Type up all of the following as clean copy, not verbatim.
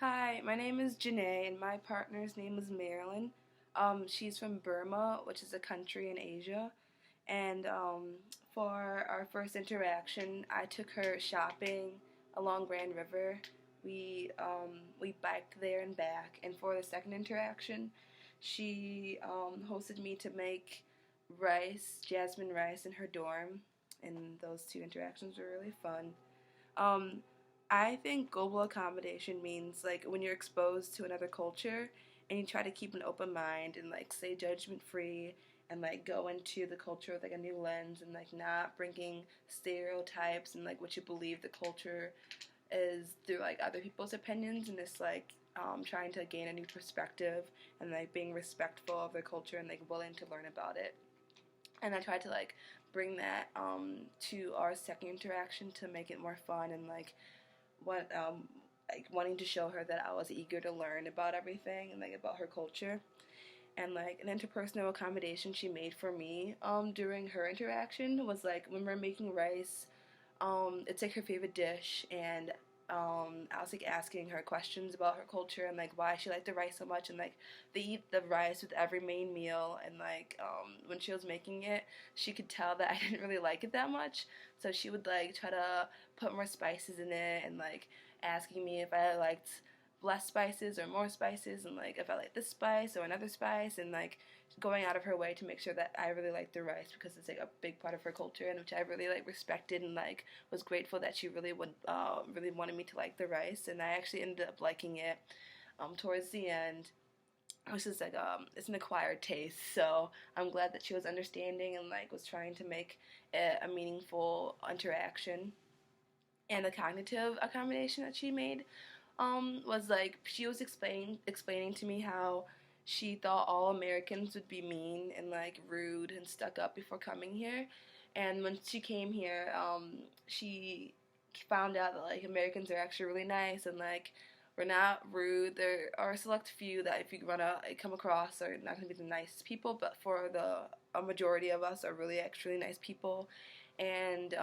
Hi, my name is Janae, and my partner's name is Marilyn. She's from Burma, which is a country in Asia. And for our first interaction, I took her shopping along Grand River. We biked there and back. And for the second interaction, she hosted me to make rice, jasmine rice, in her dorm. And those two interactions were really fun. Um, I think global accommodation means like when you're exposed to another culture and you try to keep an open mind and like stay judgment free and like go into the culture with like a new lens and like not bringing stereotypes and like what you believe the culture is through like other people's opinions, and just like trying to gain a new perspective and like being respectful of their culture and like willing to learn about it. And I tried to like bring that to our second interaction to make it more fun and what like wanting to show her that I was eager to learn about everything and like about her culture. And like an interpersonal accommodation she made for me during her interaction was like when we're making rice, it's like her favorite dish, and I was like asking her questions about her culture and like why she liked the rice so much, and like they eat the rice with every main meal, and like when she was making it, she could tell that I didn't really like it that much, so she would like try to put more spices in it and like asking me if I liked less spices or more spices, and like if I like this spice or another spice, and like going out of her way to make sure that I really liked the rice because it's like a big part of her culture, and which I really like respected and like was grateful that she really would really wanted me to like the rice, and I actually ended up liking it towards the end. Which is like it's an acquired taste, so I'm glad that she was understanding and like was trying to make it a meaningful interaction. And the cognitive accommodation that she made was like she was explaining to me how she thought all Americans would be mean and like rude and stuck up before coming here, and when she came here, she found out that like Americans are actually really nice and like we're not rude. There are a select few that if you wanna come across are not gonna be the nicest people, but for the a majority of us are really actually nice people. And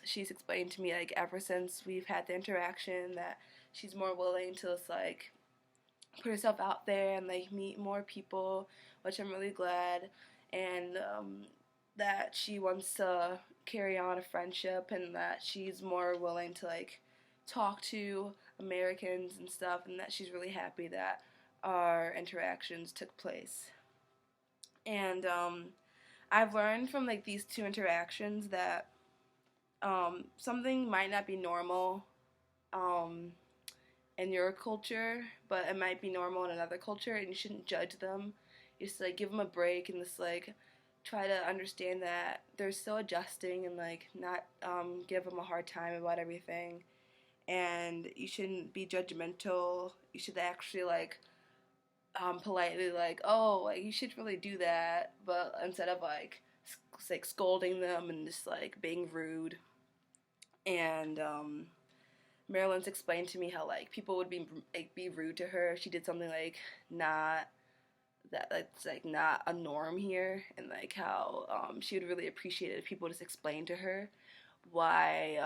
she's explained to me like ever since we've had the interaction that she's more willing to just like put herself out there and like meet more people, which I'm really glad. And that she wants to carry on a friendship and that she's more willing to like talk to Americans and stuff, and that she's really happy that our interactions took place. And I've learned from like these two interactions that something might not be normal um, in your culture, but it might be normal in another culture, and you shouldn't judge them. You just like give them a break and just like try to understand that they're still adjusting and like not give them a hard time about everything. And you shouldn't be judgmental. You should actually like politely like, oh, like you should really do that, but instead of like scolding them and just like being rude. And Marilyn's explained to me how like people would be rude to her if she did something like not that that's like not a norm here, and like how she would really appreciate it if people just explained to her why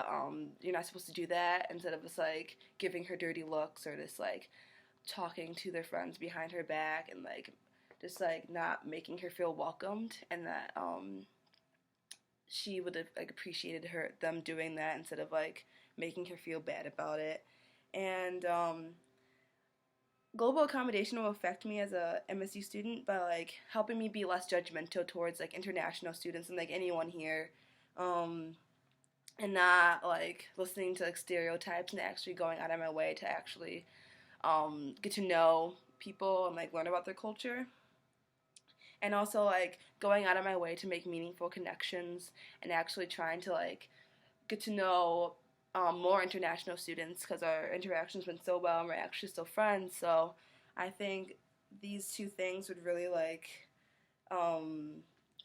you're not supposed to do that, instead of just like giving her dirty looks or just like talking to their friends behind her back and like just like not making her feel welcomed, and that she would have like appreciated them doing that instead of like making her feel bad about it. And global accommodation will affect me as a MSU student by like helping me be less judgmental towards like international students and like anyone here, um, and not like listening to like stereotypes and actually going out of my way to actually get to know people and like learn about their culture, and also like going out of my way to make meaningful connections and actually trying to like get to know more international students because our interactions went so well and we're actually still friends. So I think these two things would really like um,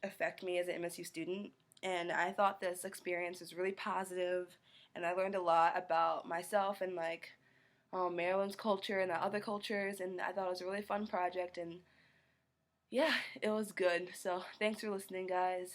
affect me as an MSU student. And I thought this experience was really positive, and I learned a lot about myself and like Maryland's culture and the other cultures. And I thought it was a really fun project. And yeah, it was good. So thanks for listening, guys.